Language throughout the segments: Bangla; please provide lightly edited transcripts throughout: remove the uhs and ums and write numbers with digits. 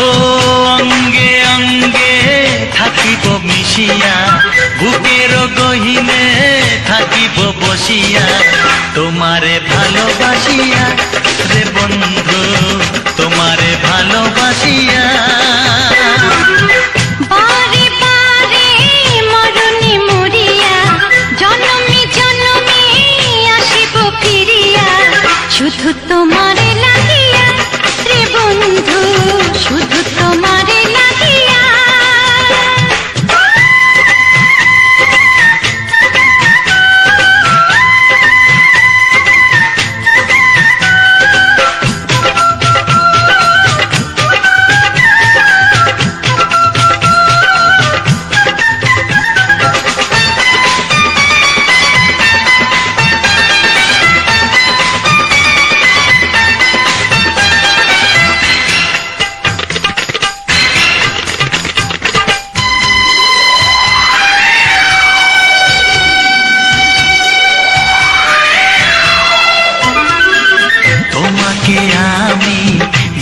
ও অঙ্গে অঙ্গে থাকিব মিশিয়া, বুকের গহিনে থাকিব বসিয়া, তোমারে ভালোবাসিয়া রে বন্ধু, তোমারে ভালোবাসিয়া। বারে বারে মরণে মরিয়া, জনমে জনমে আসিব ফিরিয়া, শুধু তোমারে লাগিয়া রে বন্ধু, শুধু তোমারে লাগিয়া।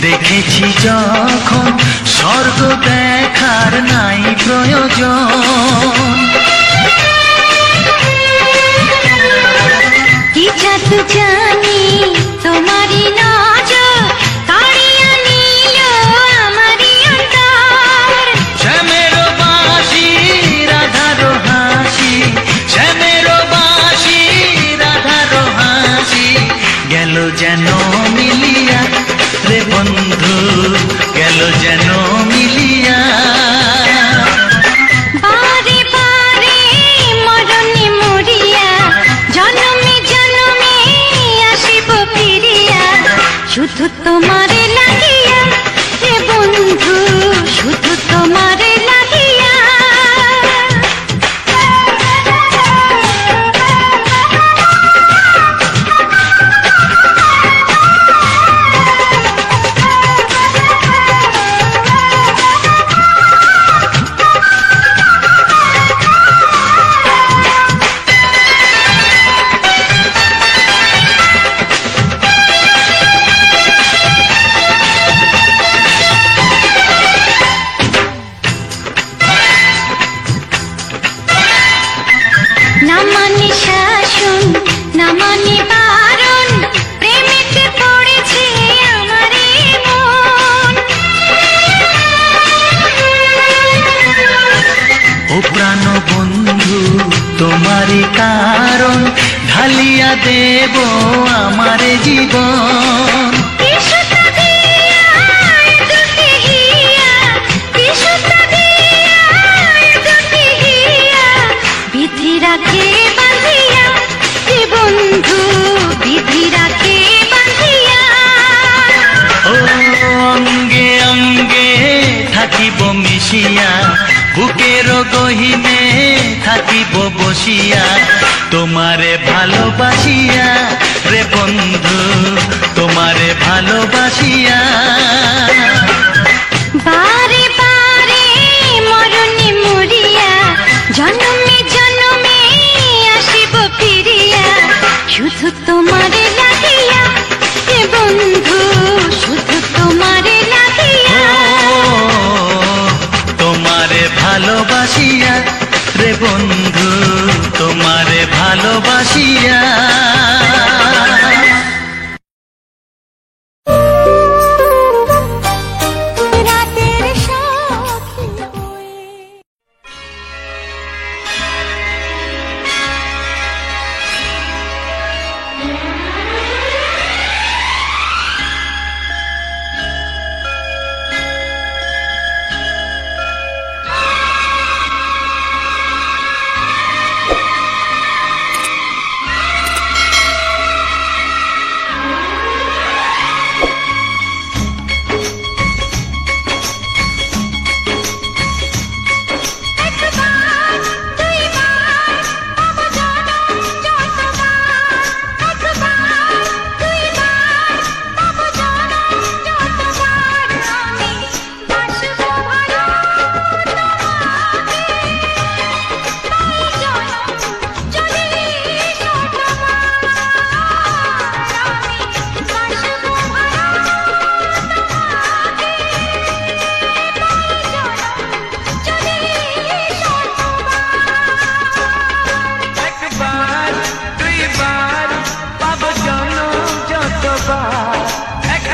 দেখেছি যখন স্বর্গ দেখার নাই প্রয়োজন, কি জাদু জানি তোমারই নজর কাড়িয়া নিল আমারই অন্তর। শ্যামের বাঁশি রাধার হাসি, শ্যামের বাঁশি রাধার হাসি, গেল যেন মিলিয়া রে বন্ধু, গেল যেন মিলিয়া। বারে বারে মরণে মরিয়া, জনমে জনমে আসিব ফিরিয়া, শুধু তোমারে লাগিয়া রে বন্ধু, শুধু তোমারে লাগিয়া। না মানে শাসন, না মানে বারণ, প্রেমেতে পড়েছে আমারে মন। ও প্রাণ বন্ধু তোমারই কারণ, ঢালিয়া দেব আমারে জীবন। বিধি রাখে বাঁধিয়া রে বন্ধু, বিধি রাখে বাঁধিয়া। ও অঙ্গে অঙ্গে থাকিব মিশিয়া, বুকের গহিনে থাকিব বসিয়া, তোমারে ভালোবাসিয়া রে বন্ধু, তোমারে ভালোবাসিয়া। বারে বারে মরণে মরিয়া, জনমে জনমে আসিব ফিরিয়া, শুধু তোমারে লাগিয়া রে বন্ধু, শুধু তোমারে লাগিয়া। তোমারে ভালোবাসিয়া রে বন্ধু, তোমারে ভালোবাসিয়া।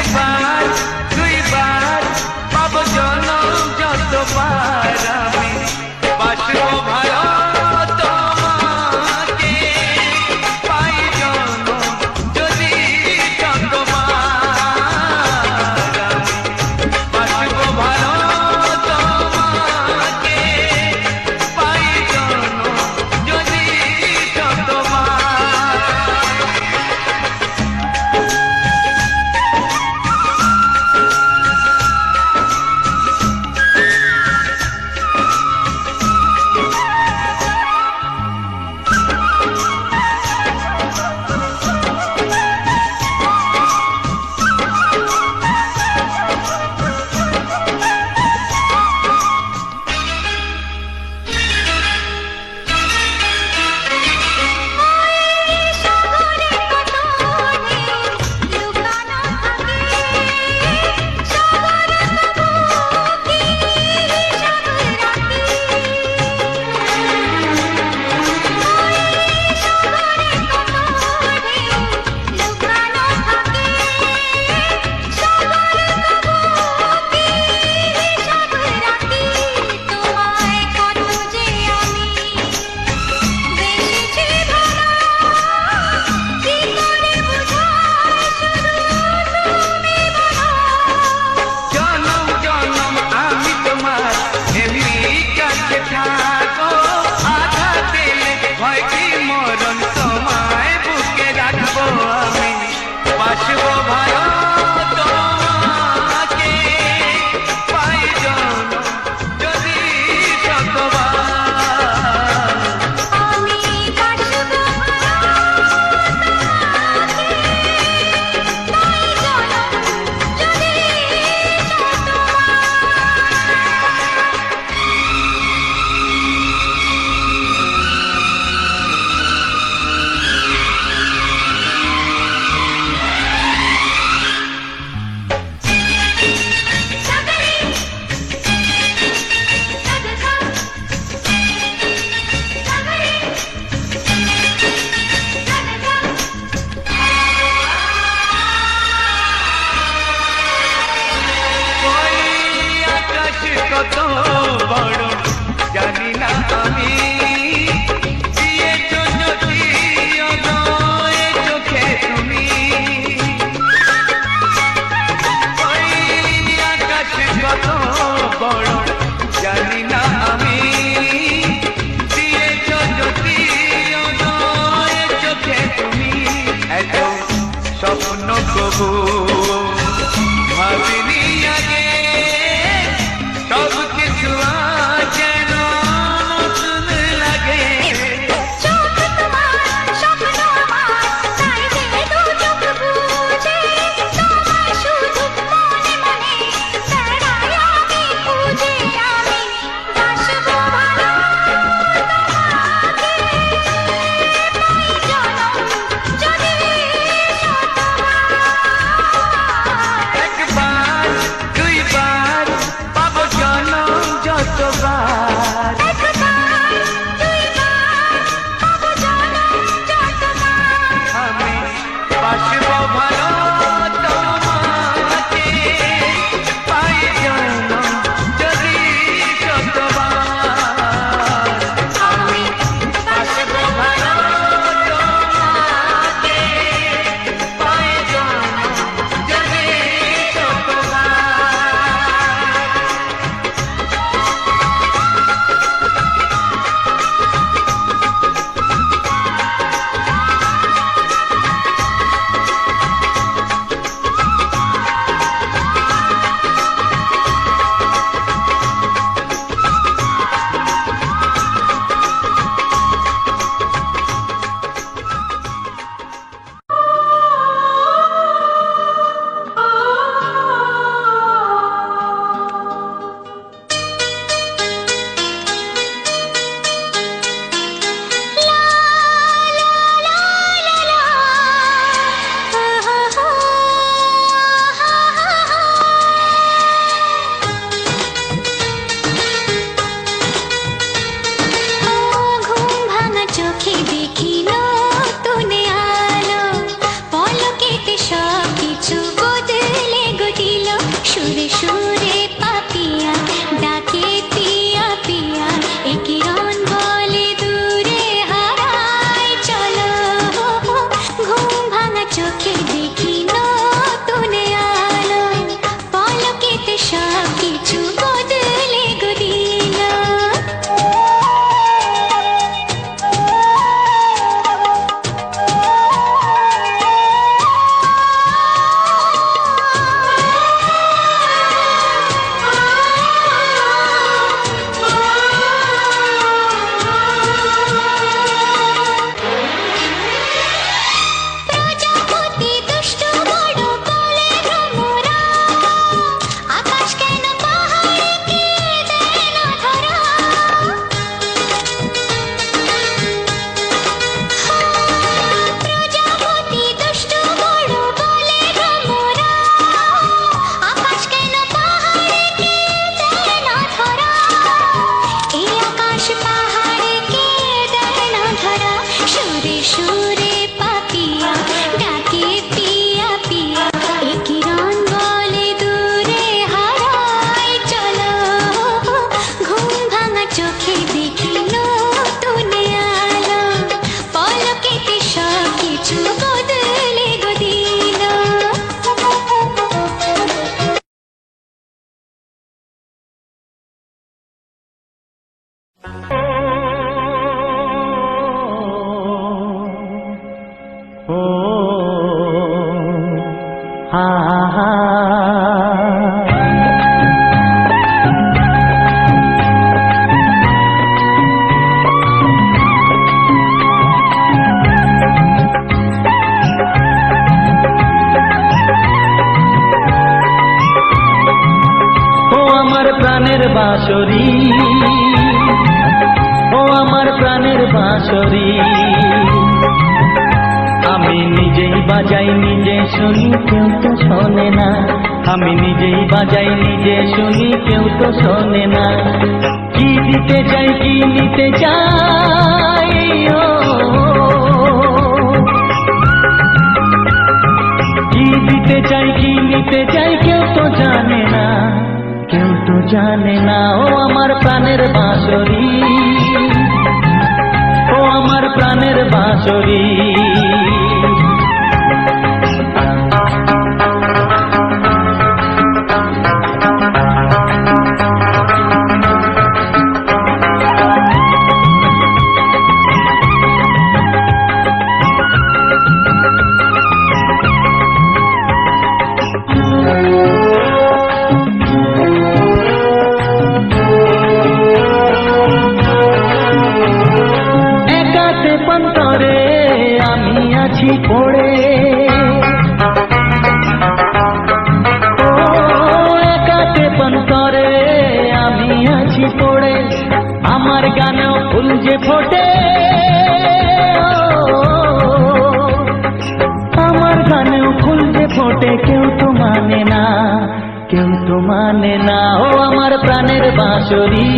একবার দুইবার পাবো জনম যতবার আমি বাসবো ভালো তোমাকে পাই জনম যদি যতবার আমি বাসবো ভালো তোমাকে পাই জনম যদি যতবার সাগরে কত ঢেউ লুকানো থাকে সাগর তবু কি হিসাব রাখে সাগরে কত ঢেউ লুকানো থাকে সাগর তবু কি হিসাব রাখে তোমায় কত যে আমি বেশি ভালো কি করে বোঝাই শুধু তুমি বলো জনম জনম আমি তোমার এমনি কাছে থাকো আধা দিলে ভয় কি মরণ তোমায় বুকে রাখবো আমি বাসবো ভালো তোমাকে পাই জনম যদি শতবার আমি বাসবো ভালো তোমাকে পাই জনম যদি শতবার সাগরে সাগর সাগরে ওই আকাশ কত বড় জানি না আমি দিয়েছ যদি অনয় চোখে তুমি ওই আকাশ কত বড় জানি না আমি দিয়েছ যদি অনয় চোখে তুমি এত স্বপ্ন কবু ভাবিনি আগে সব কিছু যেন নতুন লাগে চোখ তোমার স্বপ্ন আমার তাই যে দু চোখ বুঝে তোমায় শুধু মনে মনে বেড়াই আমি খুঁজে আমি বাসবো ভালো তোমাকে পাই জনম যদি শতবার একবার আহা প্রাণের বাঁশরি, ও আমার প্রাণের বাঁশরি, আমি নিজেই বাজাই নিজে শুনি কেউ তো শোনে না, আমি নিজেই বাজাই নিজে শুনি কেউ তো শোনে না। কি দিতে চাই কি নিতে চাই, ও কি দিতে চাই কি নিতে চাই কেউ তো জানে না, কেউ তো জানে না। ও আমার প্রাণের বাঁশরি, ও আমার প্রাণের বাঁশরি, পড়ে ও একাতে পন্তরে আমি আছি পড়ে, আমার গানেও ফুল যে ফোটে, আমার গানেও ফুল যে ফোটে, কেউ তো মানে না, কেউ তো মানে না। ও আমার প্রাণের বাঁশরি,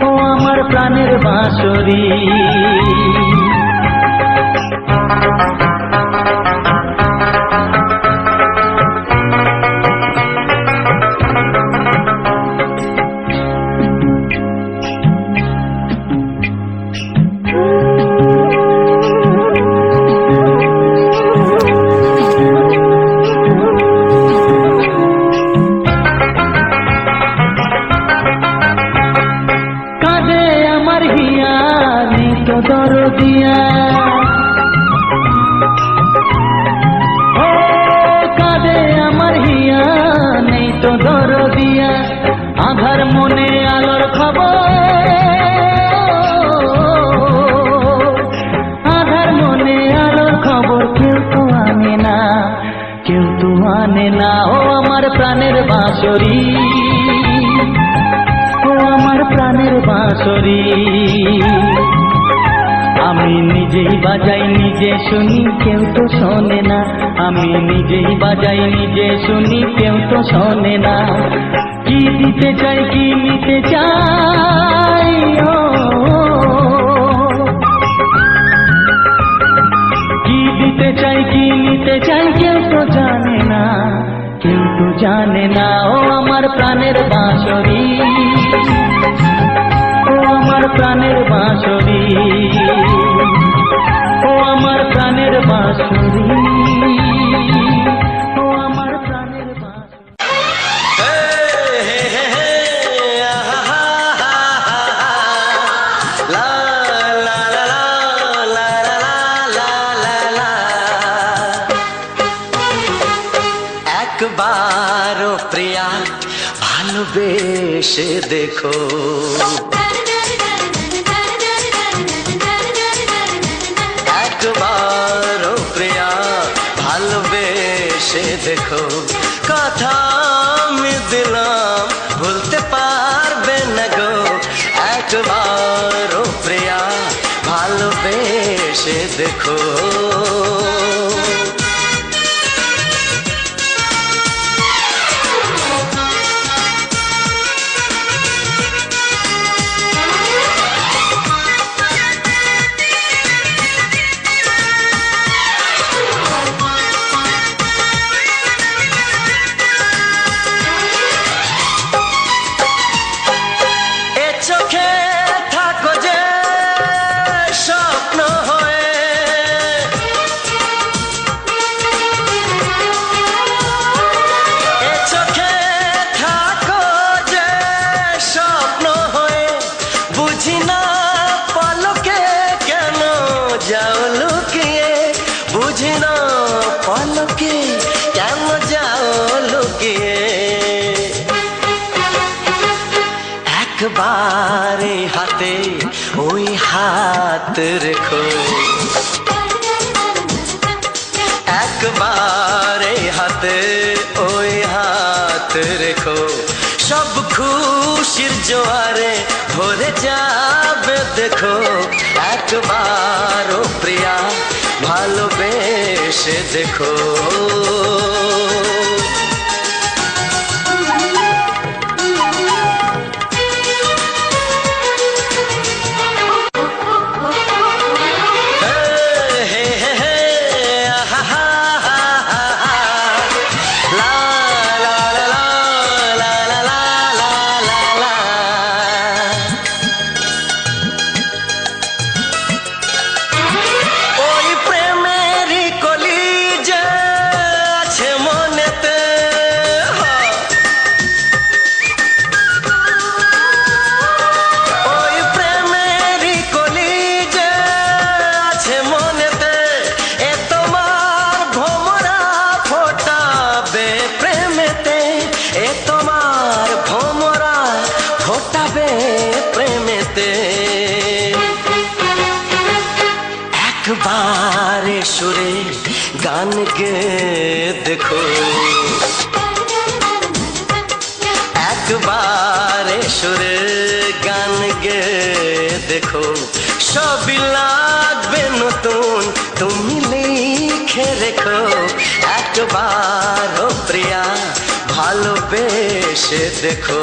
ও আমার প্রাণের বাঁশরি, দরদিয়া ও কাঁদে আমার হিয়া, নেই তো দরদিয়া, আধার মনে আলোর খবর, আধার মনে আলোর খবর, কেউ তো আনে না, কেউ তো আনে না। ও আমার প্রাণের বাঁশরি, ও আমার প্রাণের বাঁশরি, আমি নিজেই বাজাই নিজে শুনি কেউ তো শোনে না, আমি নিজেই বাজাই নিজে শুনি কেউ তো শোনে না। কি দিতে চাই কি নিতে চাই, ও কি দিতে চাই কি নিতে চাই কেউ তো জানে না, কেউ তো জানে না। ও আমার প্রাণের বাঁশরি, ও আমার প্রাণের বাঁশরি, ও আমার প্রাণের বাঁশরি, ও আমার প্রাণের বাঁশরি। একবারও প্রিয়া ভালোবেসে দেখো, একবারও প্রিয়া ভালোবেসে দেখো, কথা আমি দিলাম ভুলতে পারবে না গো, একবারও প্রিয়া ভালোবেসে দেখো। আর এই হাতে ওই হাত রেখো, সব খুশির জোয়ারে ভরে যাবে দেখো। একবার ও প্রিয়া ভালোবেসে দেখো। একবারে সুরে গান গে দেখো, একবারে সুরে গান গে দেখো। সবই লাগবে নতুন, তুমি লিখে রেখো। একবার ও প্রিয়া ভালোবেসে দেখো।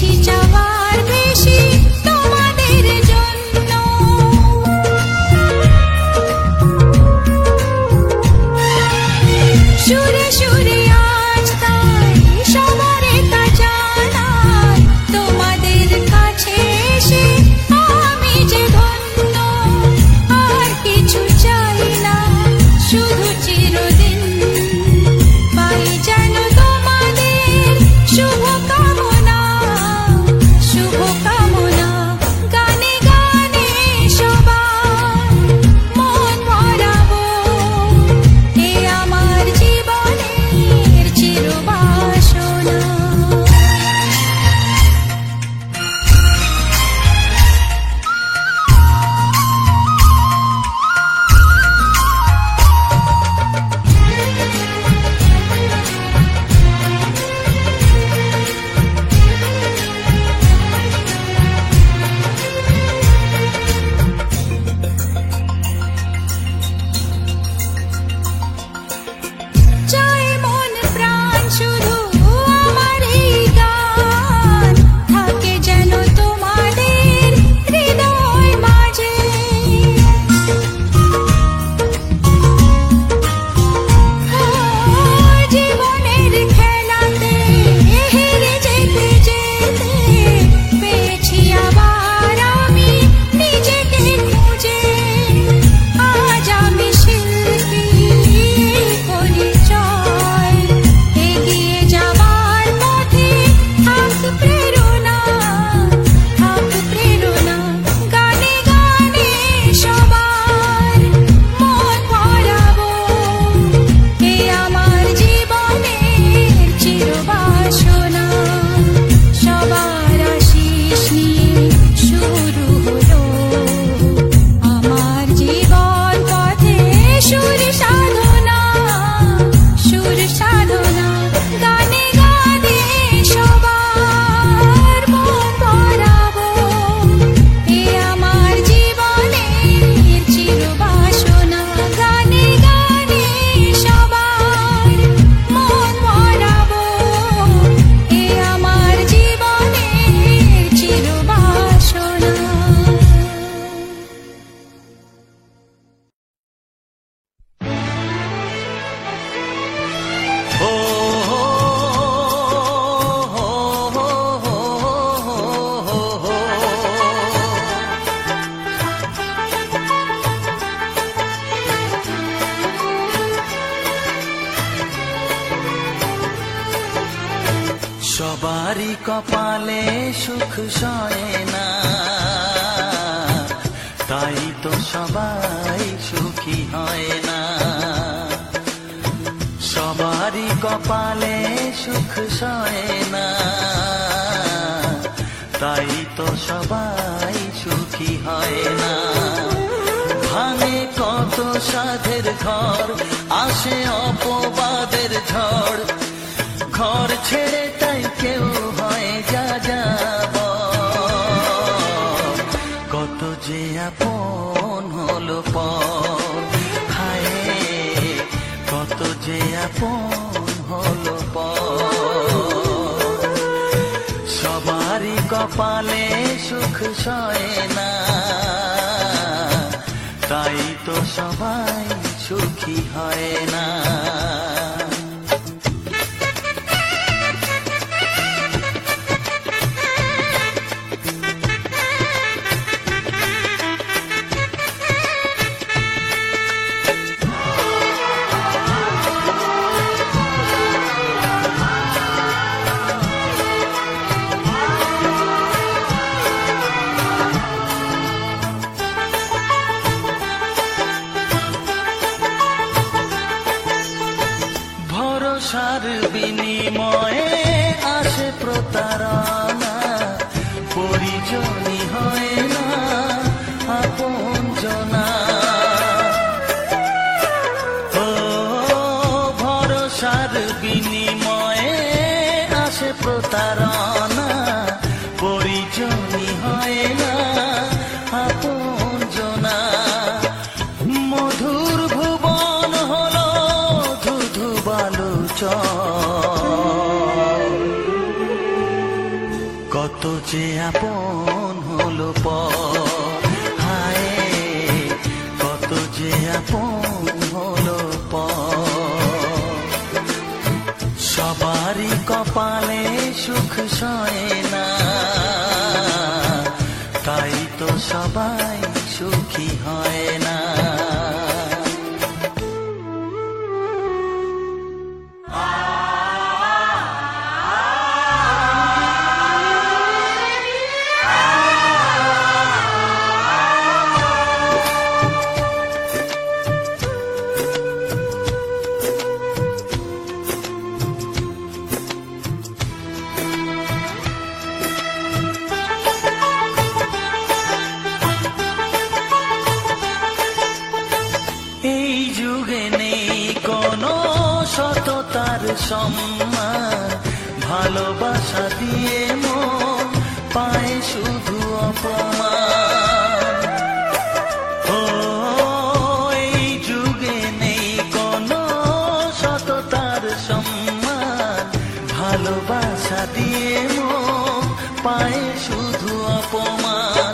বেশি চাওয়ার বেশি তোমাদের জন্য সুরে সুরে আজ তাই সবারে তা জানাই তোমাদের কাছে এসে আমি যে ধন্য আর কিছু চাই না শুধু চিরদিন পাই যেন তোমাদের শুভ কামনা গানে গানে সবার মন ভরাবো এ আমার জীবনের চিরবাসনা চাই মন প্রাণ শুধু আমার এই গান থাকে যেন তোমাদের হৃদয় মাঝে জীবনের খেলাতে হেরে যেতে যেতে পেয়েছি আবার আমি নিজেকে খুঁজে আজ আমি শিল্পী পরিচয় এগিয়ে যাবার পথে থাক প্রেরণা গানে গানে সবার মন ভরাবো এ আমার জীবনের চিরবাসনা সবার আশিস নিয়ে শুরু হলো আমার জীবন পথে সুর সাধনা গানে গানে সবার মন ভরাবো এ আমার জীবনের চিরবাসনা গানে গানে সবার মন ভরাবো এ আমার জীবনের চিরবাসনা ও হো হো হো হো হো। সবারই কপালে সুখ সয় না তাই তো সবাই সুখী হয় না সবারই কপালে সুখ সয় না তাই তো সবাই সুখী হয় না ভাঙে কত সাধের ঘর আসে অপবাদের ঝড় ঘর ছেড়ে তাই কেউ হয় যা যাব কত যে আপন হলো পর হায় কত যে আপন হলো পর সবারই কপালে সুখ সয় না তাই তো সবাই সুখী হয় না ভরসার বিনিময়ে আসে প্রতারণা পরিজনই হয় না আপনজনা ও ভরসার বিনিময়ে আসে প্রতারণা পরিজনই হয় না আপনজনা মধুর ভুবন হলো ধুধু বালুচর কত কত যে আপন হলো পর, হায় কত যে আপন হলো পর। সবারই কপালে সুখ সয় না, তাই তো সবাই সুখী হয় না। এই যুগে নেই কোনো সততার সম্মান, ভালোবাসা দিয়ে মন পায় শুধু অপমান। ও এই যুগে নেই কোনো সততার সম্মান, ভালোবাসা দিয়ে মন পায় শুধু অপমান।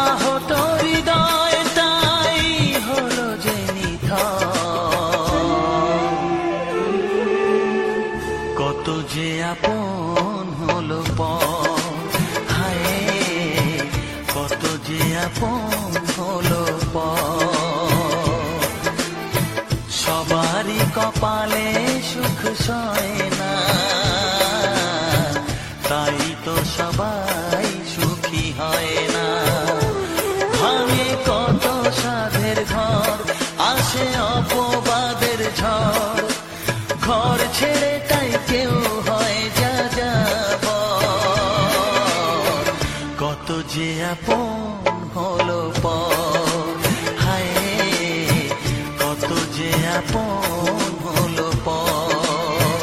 আহত হৃদয়টাই হলো যে কত যে আপন হলো পর, হায় কত যে আপন হলো পর। সবারই কপালে সুখ সয় না, তাই তো সবাই সুখী হয় না। ভাঙে কত সাধের ঘর, আসে অপবাদের ঝড়, ঘর ছেড়ে তাই কেউ হয় যা যাবার। কত যে আপন হলো পর, হায় কত যে আপন হলো পর।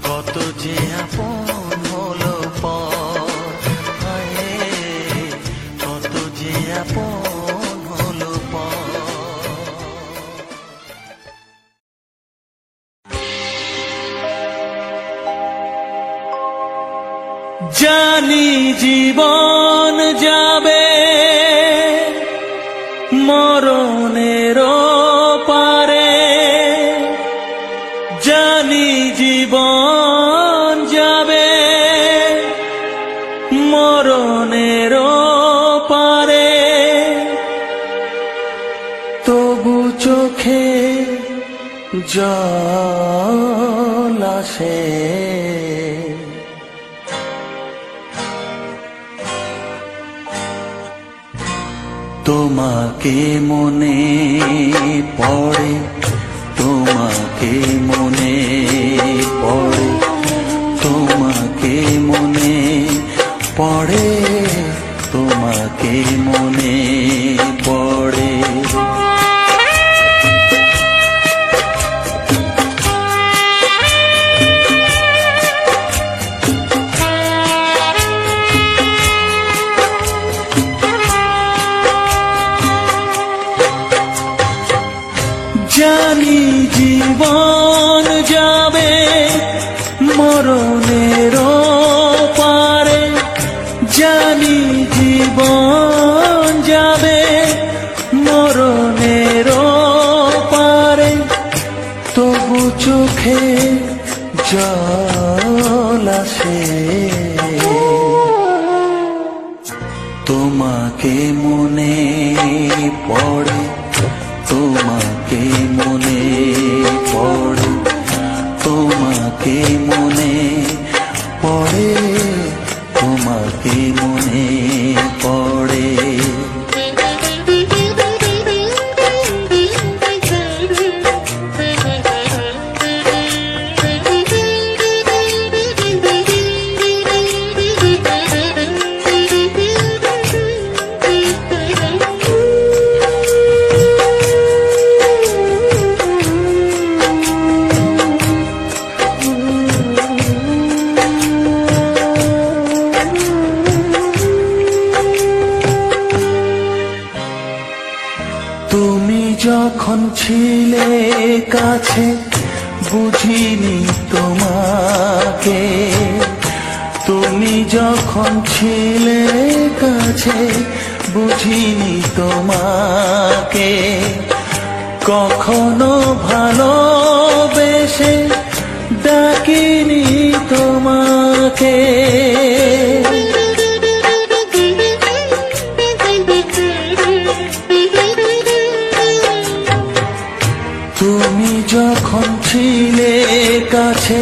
কত যে আপন হলো পর, হায় কত যে আপন হলো পর। জানি জীবন যাবে মরণের পারে, জানি জীবন যাবে মরণের পারে, তবু চোখে জল আসে। তোমাকে মনে পড়ে, তোমাকে মনে পড়ে, তোমাকে মনে পড়ে, তোমাকে মনে পড়ে। জানি জীবন যাবে মরণের পারে, জানি জীবন যাবে মরণের পারে, তবু চোখে জল আসে। তোমাকে মনে পড়ে, তোমাকে মনে পড়ে, তোমাকে মনে পড়ে, তোমাকে মনে পড়ে। যখন ছিলে কাছে বুঝিনি তোমাকে, তুমি যখন ছিলে কাছে বুঝিনি তোমাকে, কখনো ভালোবেসে ডাকিনি তোমাকে। তুমি যখন ছিলে কাছে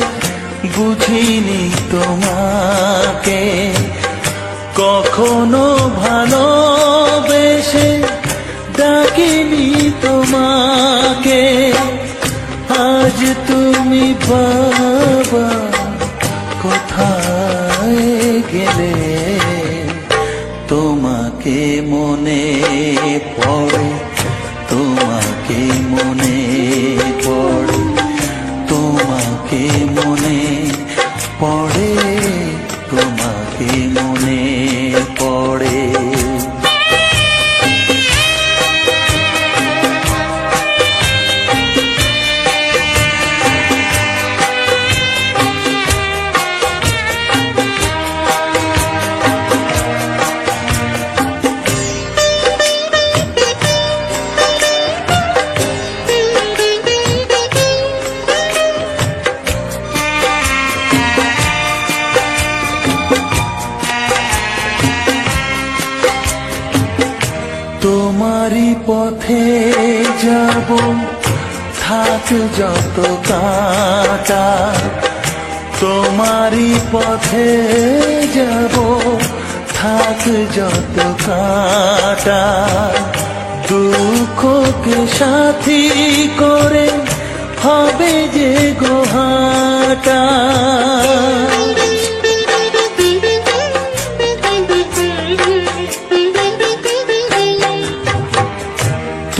বুঝিনি তোমাকে, কখনো ভালোবেসে ডাকিনি তোমাকে। আজ তুমি বাবা কোথায় গেলে, তোমাকে মনে পড়ে, তোমাকে মনে পড়ে, তোমাকে মনে পড়ে, তোমাকে মনে পড়ে। তোমারই পথে যাব, থাক যত কাঁটা, তোমারই পথে যাব, থাক যত কাঁটা। দুঃখকে সাথী করে হবে যে গোহাটা।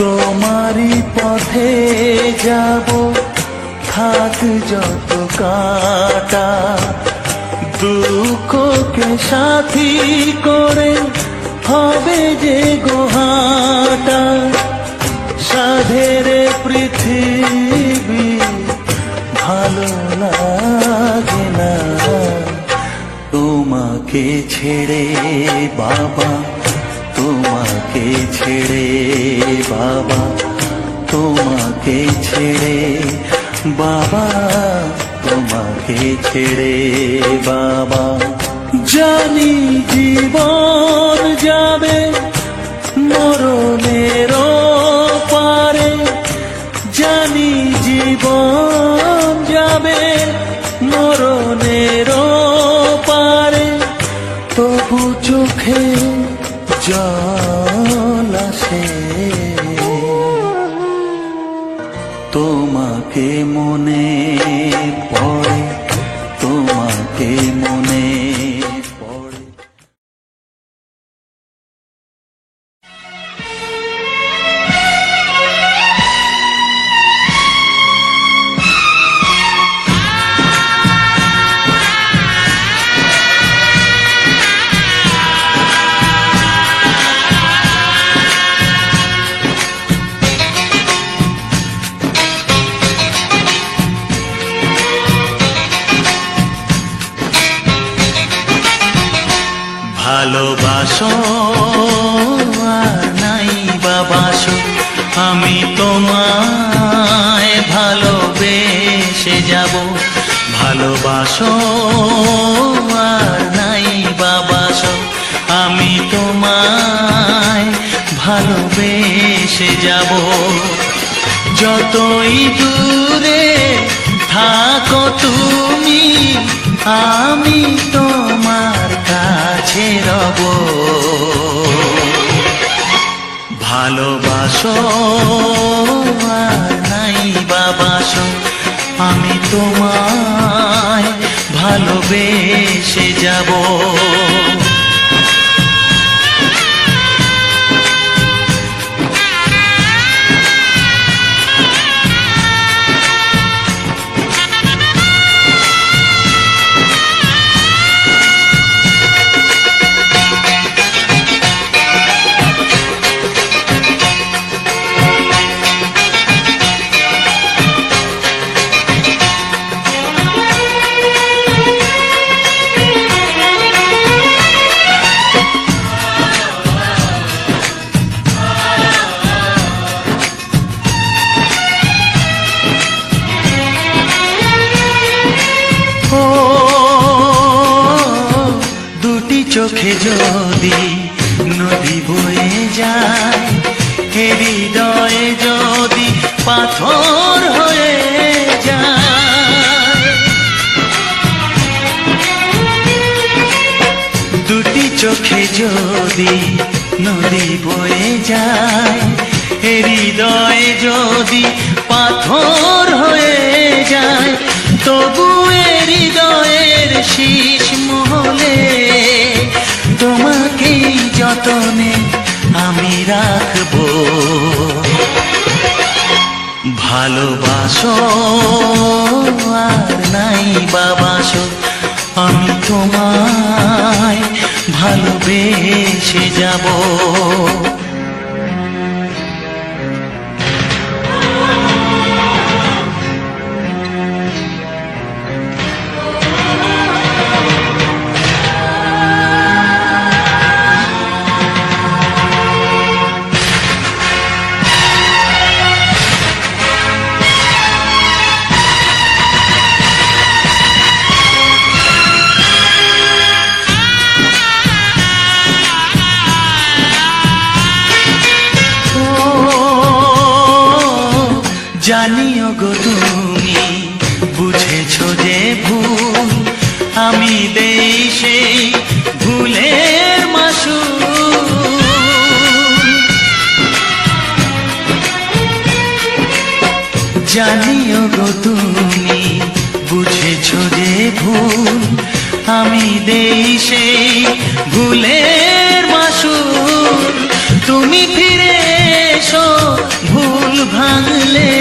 তোমারই পথে যাব, থাক যত কাঁটা, দুঃখকে সাথী করে হবে যে গোহাটা। সাধের পৃথিবী ভালো লাগে না, তোমাকে ছেড়ে বাবা, তোমাকে ছেড়ে বাবা, তোমাকে ছেড়ে বাবা, তোমাকে ছেড়ে বাবা। জানি জীবন যাবে মরণের পারে, জানি জীবন যাবে মরণের পারে, তবু চোখে জল আসে, তোমাকে মনে পড়ে, তোমাকে মনে পড়ে। ভালোবাসো আর নাই বাবাসো, আমি তোমায় ভালোবেসে যাব। ভালোবাসো আর নাই বাবাসো, আমি তোমায় ভালোবেসে যাব। যতই দূরে থাকো তুমি, আমি তোমার কাছে রব। ভালোবাসো আর নাই বাবাসো, আমি তোমায় ভালোবেসে যাব। চোখে যদি নদী বয়ে যায়, হৃদয়ে যদি পাথর হয়ে যায়, দুটি চোখে যদি নদী বয়ে যায়, হৃদয়ে যদি পাথর হয়ে যায়, তবু হৃদয়ের শীষ মহলে তোমাকেই যতনে আমি রাখবো। ভালোবাসো আর নাই বাবাসো, আমি তোমায় ভালোবেসে যাব। জানিও গো তুমি বুঝেছো যে ভুল, আমি দেই সেই ভুলের মাসুল। জানিও গো তুমি বুঝেছো যে ভুল, আমি দেই সেই ভুলের মাসুল। তুমি ফিরে এসো ভুল ভাঙলে,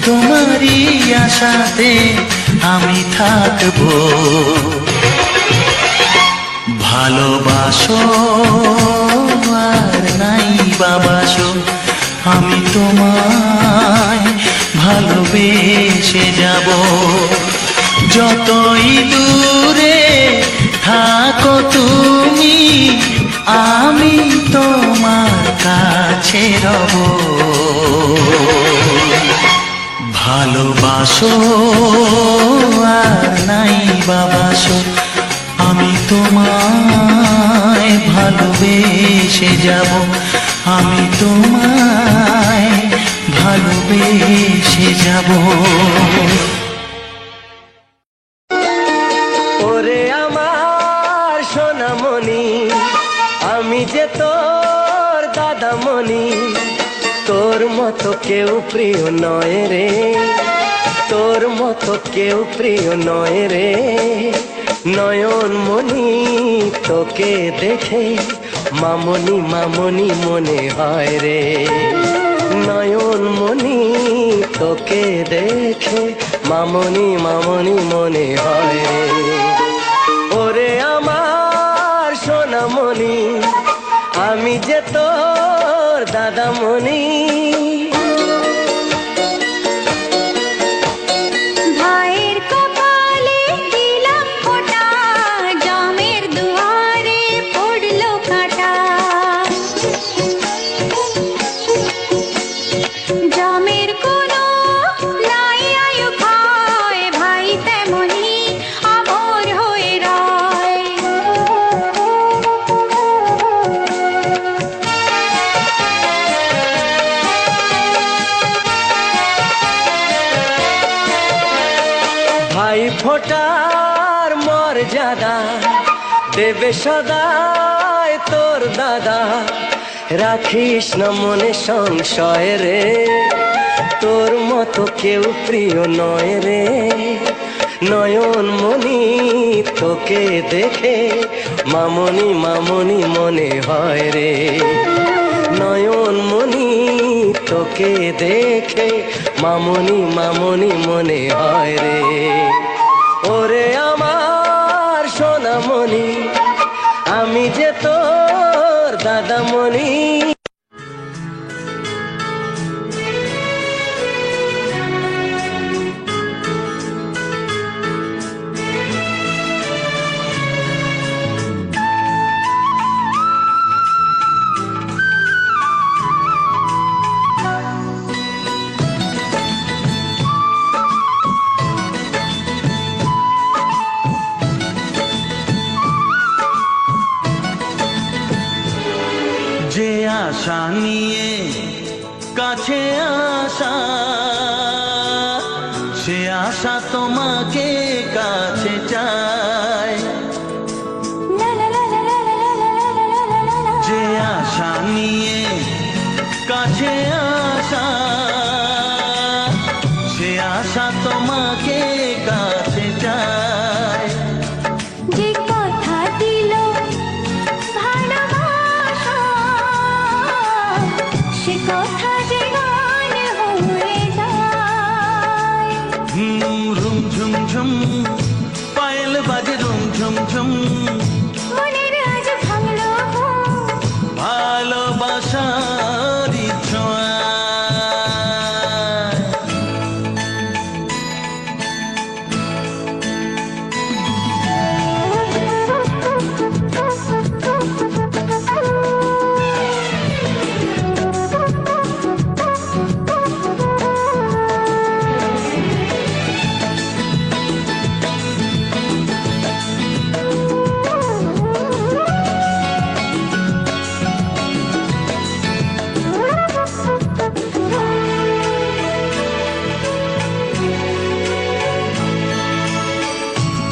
তোমারই আশাতে আমি থাকবো। ভালোবাসো আর নাই বাবাসো, আমি তোমায় ভালোবেসে যাব। যতই দূরে থাকো তুমি, আমি তোমার কাছে রব। ভালোবাসো আর নাই বাবাসো, আমি তোমায় ভালোবেসে যাব। আমি তোমায় ভালোবেসে যাব। ওরে আমার সোনামণি, আমি যে তোর দাদামণি, তোর মতো কেউ প্রিয় নয় রে, তোর মতো কেউ প্রিয় নয় রে। নয়ন মণি তোকে দেখে মামনি মামনি মনে হয় রে। নয়ন মণি তোকে দেখে মামনি মামনি মনে হয় রে। ওরে আমার সোনামণি, আমি যে তোর দাদামণি। ভাইয়ের কপালে দিলাম ফোঁটা, জামের দুয়ারে পড়লো কাঁটা। জামের কোনো নাই আয়ু খায়, ভাই তেমনি আমর হয়ে রয়। ভাই ফোটার মর্যাদা দেবে সদাই তোর দাদা। রাখিস না মনে সংশয় রে, তোর মতো কেউ প্রিয় নয় রে। নয়ন মণি তোকে দেখে মামনি মামনি মনে হয় রে। নয়ন মণি তোকে দেখে মামনি মামনি মনে হয় রে। ওরে আমার সোনামণি, আমি যে তোর দাদামণি। আশা নিয়ে কাছে আসা, সে আশা তোমাকে কাছে চায়। লা লা লা লা লা লা লা লা লা লা লা লা লা। যে আশা নিয়ে কাছে আসা, সে আশা তোমাকে কাছে চায়। যে কথা দিল ভালোবাসা, সে কথা যে গান হয়ে যায়। রুম ঝুম ঝুম পায়েল বাজে, রুম ঝুম ঝুম মনের আজ ভাঙলো ঘুম, ভালোবাসার ছোঁয়া।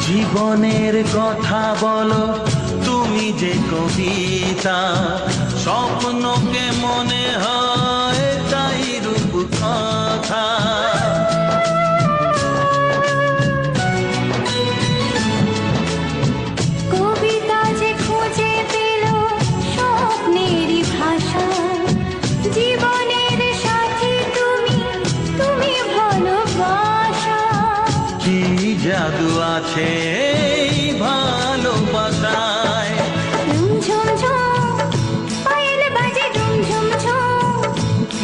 জীবনের কথা বলো তুমি যে কবিতা, স্বপ্নকে মনে হয় তাই রূপ কথা। কবিতা যে খুঁজে পেল স্বপ্নেরই ভাষা। জীবনের সাথী তুমি, তুমি ভালোবাসা। কি জাদু আছে এই ভালোবাসায়। ঝুম ঝুম পায়েল বাজে, ঝুম ঝুম ঝুম।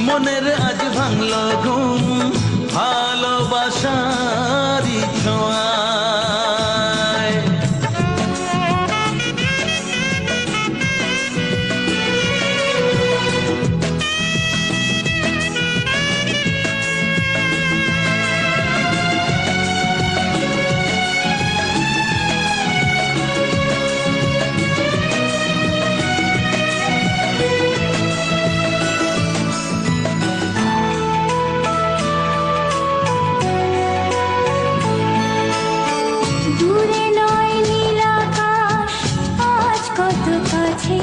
মনের আজ ভাঙলো ঘুম, ভালোবাসার ছোঁয়ায়। দূরে নয় নীল আকাশ, আজ কত কাছে।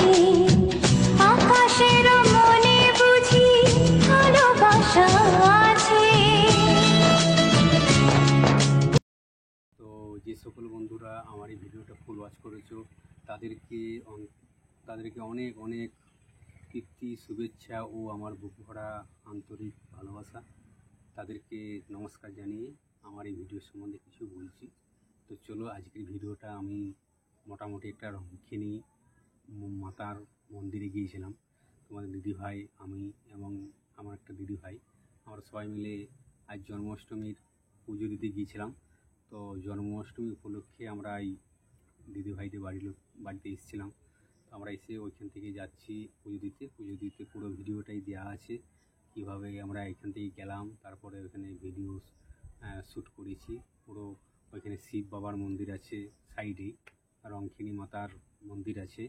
আকাশের মনে বুঝি ভালোবাসা আছে। তো যে সকল বন্ধুরা আমার এই ভিডিওটা ফুল ওয়াচ করেছো তাদেরকে অনেক অনেক কীর্তি, শুভেচ্ছা ও আমার বুক ভরা আন্তরিক ভালোবাসা। তাদেরকে নমস্কার জানিয়ে আমার এই ভিডিও সম্বন্ধে কিছু বলছি। তো চলো আজকের ভিডিওটা আমি মোটামুটি একটা রংখিনী মাতার মন্দিরে গিয়েছিলাম। তোমাদের দিদিভাই, আমি এবং আমার একটা দিদিভাই, আমরা সবাই মিলে আজ জন্মাষ্টমীর পুজো দিতে গিয়েছিলাম। তো জন্মাষ্টমী উপলক্ষে আমরা এই দিদিভাইদের বাড়িতে এসেছিলাম। তো আমরা এসে ওইখান থেকে যাচ্ছি পুজো দিতে পুরো ভিডিওটাই দেওয়া আছে, কীভাবে আমরা এখান থেকে গেলাম, তারপরে ওখানে ভিডিও শ্যুট করেছি। পুরো ওইখানে শিব বাবার মন্দির আছে, সাইডে রংখিনী মাতার মন্দির আছে।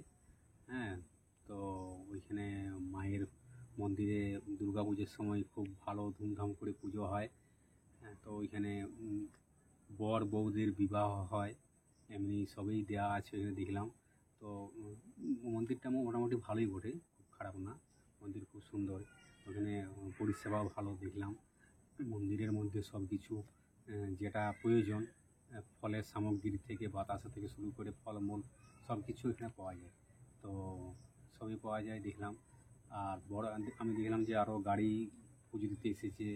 হ্যাঁ, তো ওইখানে মায়ের মন্দিরে দুর্গাপুজোর সময় খুব ভালো ধুমধাম করে পুজো হয়। হ্যাঁ, তো ওইখানে বর বউদের বিবাহ হয়, এমনি সবই দেওয়া আছে ওইখানে দেখলাম। তো মন্দিরটা মোটামুটি ভালোই বটে, খুব খারাপ না, মন্দির খুব সুন্দর। ওখানে পরিষেবাও ভালো দেখলাম। মন্দিরের মধ্যে সব কিছু যেটা প্রয়োজন, ফলের সামগ্রী থেকে বাতাসা থেকে শুরু করে ফলমূল সব কিছু এখানে পাওয়া যায়। তো সবই পাওয়া যায় দেখলাম। আর আমি দেখলাম যে আরও গাড়ি পুজো দিতে এসেছে।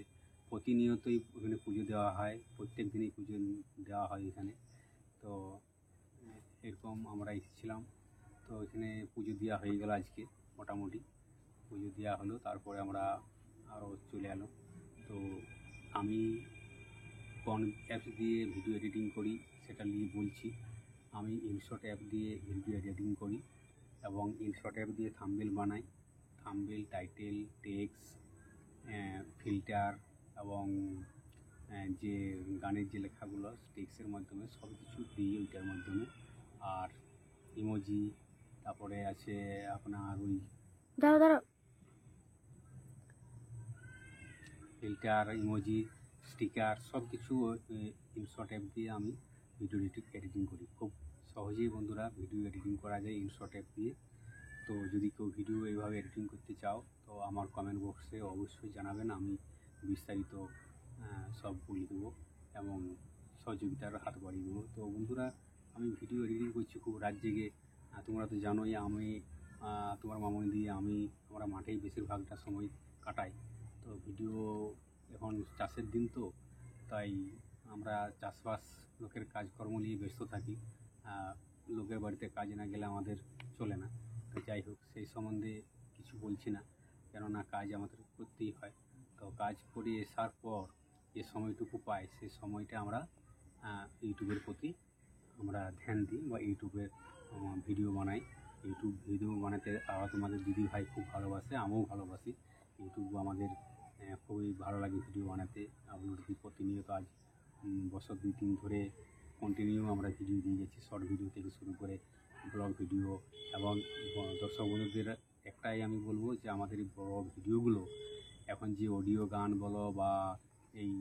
প্রতিনিয়তই ওখানে পুজো দেওয়া হয়, প্রত্যেক দিনই পুজো দেওয়া হয় এখানে। তো এরকম আমরা এসেছিলাম। তো এখানে পুজো দেওয়া হয়ে গেল, আজকে মোটামুটি পুজো দেওয়া হলো। তারপরে আমরা আরও চলে এলো। তো আমি কোন অ্যাপস দিয়ে ভিডিও এডিটিং করি সেটা নিয়ে বলছি। আমি ইনশট অ্যাপ দিয়ে ভিডিও এডিটিং করি এবং ইনশট অ্যাপ দিয়ে থাম্বনেল বানাই। থাম্বনেল, টাইটেল, টেক্সট, ফিল্টার এবং যে গানের যে লেখাগুলো টেক্সটের মাধ্যমে সব কিছু দিই ওইটার মাধ্যমে। আর ইমোজি, তারপরে আছে আপনার ওই দাঁড়াও দাঁড়াও, ফিল্টার, ইমোজি, স্টিকার সব কিছু ইনশট অ্যাপ দিয়ে আমি ভিডিও এডিটিং করি। খুব সহজেই বন্ধুরা ভিডিও এডিটিং করা যায় ইনশট অ্যাপ দিয়ে। তো যদি কেউ ভিডিও এইভাবে এডিটিং করতে চাও তো আমার কমেন্ট বক্সে অবশ্যই জানাবেন, আমি বিস্তারিত সব বলে দেবো এবং সহযোগিতার হাত বাড়িয়ে দেবো। তো বন্ধুরা আমি ভিডিও এডিটিং করছি খুব রাত জেগে। তোমরা তো জানোই আমি তোমার মামনি দিয়ে আমরা মাঠেই বেশিরভাগটা সময় কাটাই। তো ভিডিও এখন চাষের দিন তো তাই আমরা চাষবাস লোকের কাজকর্ম নিয়ে ব্যস্ত থাকি। লোকের বাড়িতে কাজ না গেলে আমাদের চলে না। তো যাই হোক সেই সম্বন্ধে কিছু বলছি না, কেননা কাজ আমাদের করতেই হয়। তো কাজ করে আসার পর যে সময়টুকু পাই সেই সময়টা আমরা ইউটিউবের প্রতি আমরা ধ্যান দিই বা ইউটিউবের ভিডিও বানাই। ইউটিউব ভিডিও বানাতে তোমাদের দিদি ভাই খুব ভালোবাসে, আমিও ভালোবাসি। ইউটিউব আমাদের খুবই ভালো লাগে ভিডিও বানাতে। আপলোড দিই প্রতিনিয়ত। আজ বছর 2-3 ধরে কন্টিনিউ আমরা ভিডিও দিয়ে যাচ্ছি, শর্ট ভিডিও থেকে শুরু করে ব্লগ ভিডিও। এবং দর্শক বন্ধুদের একটাই আমি বলবো যে আমাদের এই বড় ভিডিওগুলো এখন যে অডিও গান বলো বা এই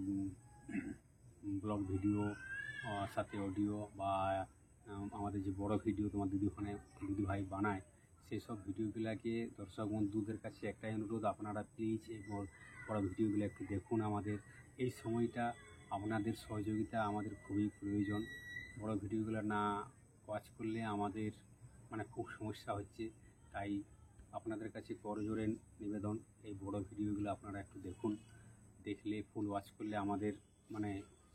ব্লগ ভিডিও সাথে অডিও বা আমাদের যে বড় ভিডিও তোমার দিদি ভাই বানায় সেই সব ভিডিওগুলোকে দর্শক বন্ধুদের কাছে একটাই অনুরোধ, আপনারা প্লিজ এই বড় ভিডিওগুলো একটু দেখুন। আমাদের এই সময়টা আপনাদের সহযোগিতা আমাদের খুবই প্রয়োজন। বড় ভিডিওগুলো না ওয়াচ করলে আমাদের খুব সমস্যা হচ্ছে। তাই আপনাদের কাছে করজোড়ে নিবেদন, এই বড় ভিডিওগুলো আপনারা একটু দেখুন। দেখলে ফুল ওয়াচ করলে আমাদের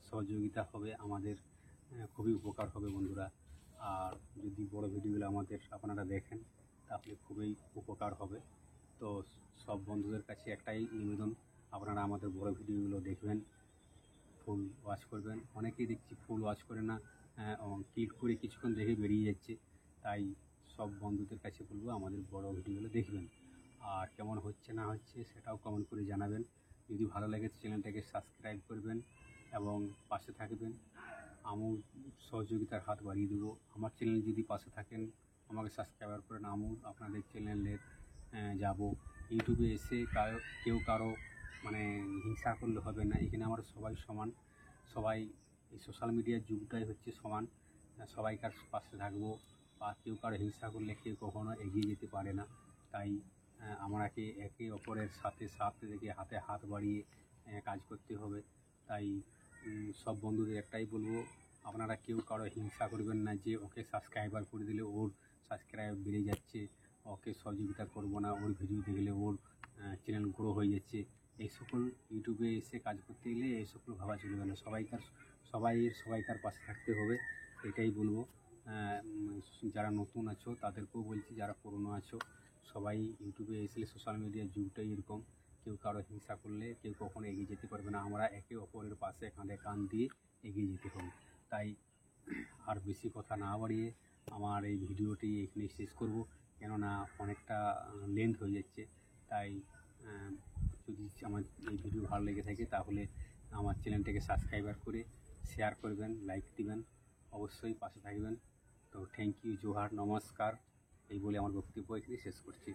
সহযোগিতা হবে, আমাদের খুবই উপকার হবে বন্ধুরা। আর যদি বড় ভিডিওগুলো আপনারা দেখেন তাহলে খুবই উপকার হবে। তো সব বন্ধুদের কাছে একটাই নিবেদন, আপনারা আমাদের বড় ভিডিওগুলো দেখবেন, ফুল ওয়াচ করবেন। অনেকেই দেখছি ফুল ওয়াচ করে না, ক্লিক করে কিছুক্ষণ দেখে বেরিয়ে যাচ্ছে। তাই সব বন্ধুদের কাছে বলবো আমাদের বড় ভিডিওগুলো দেখবেন। আর কেমন হচ্ছে না হচ্ছে সেটাও কমেন্ট করে জানাবেন। যদি ভালো লাগে চ্যানেলটাকে সাবস্ক্রাইব করবেন এবং পাশে থাকবেন। আমিও সহযোগিতার হাত বাড়িয়ে দেবো। আমার চ্যানেল যদি পাশে থাকেন, আমাকে সাবস্ক্রাইবার করেন, আমিও আপনাদের চ্যানেলের যাব। ইউটিউবে এসে কেউ কারো হিংসা করলে হবে না। এখানে আমরা সবাই সমান। সবাই এই সোশ্যাল মিডিয়ার যুগটাই হচ্ছে সমান। সবাইকার পাশে থাকবো। বা কেউ কারো হিংসা করলে কেউ কখনো এগিয়ে যেতে পারে না। তাই আমাকে একে অপরের সাথে থেকে হাতে হাত বাড়িয়ে কাজ করতে হবে। তাই সব বন্ধুদের একটাই বলবো, আপনারা কেউ কারো হিংসা করবেন না যে ওকে সাবস্ক্রাইবার করে দিলে ওর সাবস্ক্রাইব বেড়ে যাচ্ছে, ওকে সহযোগিতা করবো না, ওর ভিডিও দেখলে ওর চ্যানেল গ্রো হয়ে যাচ্ছে। এই সকল ইউটিউবে এসে কাজ করতে গেলে এই সকল ভাবা চলবে না। সবাইকার পাশে থাকতে হবে, এটাই বলবো। যারা নতুন আছো তাদেরকেও বলছি, যারা পুরনো আছো সবাই ইউটিউবে এসে, সোশ্যাল মিডিয়ার যুগটাই এরকম। কেউ কারো হিংসা করলে কেউ কখনো এগিয়ে যেতে পারবে না। আমরা একে অপরের পাশে কাঁধে কাঁধ দিয়ে এগিয়ে যেতে হবে। তাই আর বেশি কথা না বাড়িয়ে আমার এই ভিডিওটি এখানে শেষ করব, কেননা অনেকটা লেন্থ হয়ে যাচ্ছে। তাই যদি আমার এই ভিডিও ভালো লেগে থাকে তাহলে আমার চ্যানেলটাকে সাবস্ক্রাইবার করে শেয়ার করবেন, লাইক দিবেন, অবশ্যই পাশে থাকবেন। তো থ্যাংক ইউ, জোহার, নমস্কার এই বলে আমার বক্তব্য এখানে শেষ করছি।